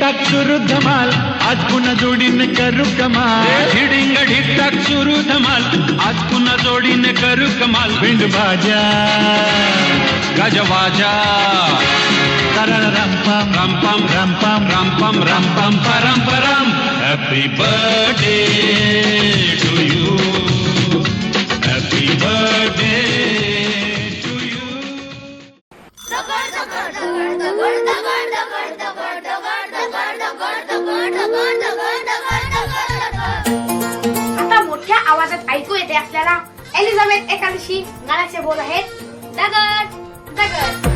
ढिकढाक सुरू धमाल, आज पुन्हा जोडीने करू कमाल. ढिडिंग ढिकढाक सुरू धमाल, आज पुन्हा जोडीने करू कमाल. भिंड बाजा गजवाजा रामपाम रामपाम रामपाम रामपाम रामपाम परम. Happy birthday to you, happy birthday to you. आता मोठ्या आवाजात ऐकू येते आपल्याला एलिझाबेथ एकादशी गाण्याचे बोल आहेत. दगड दगड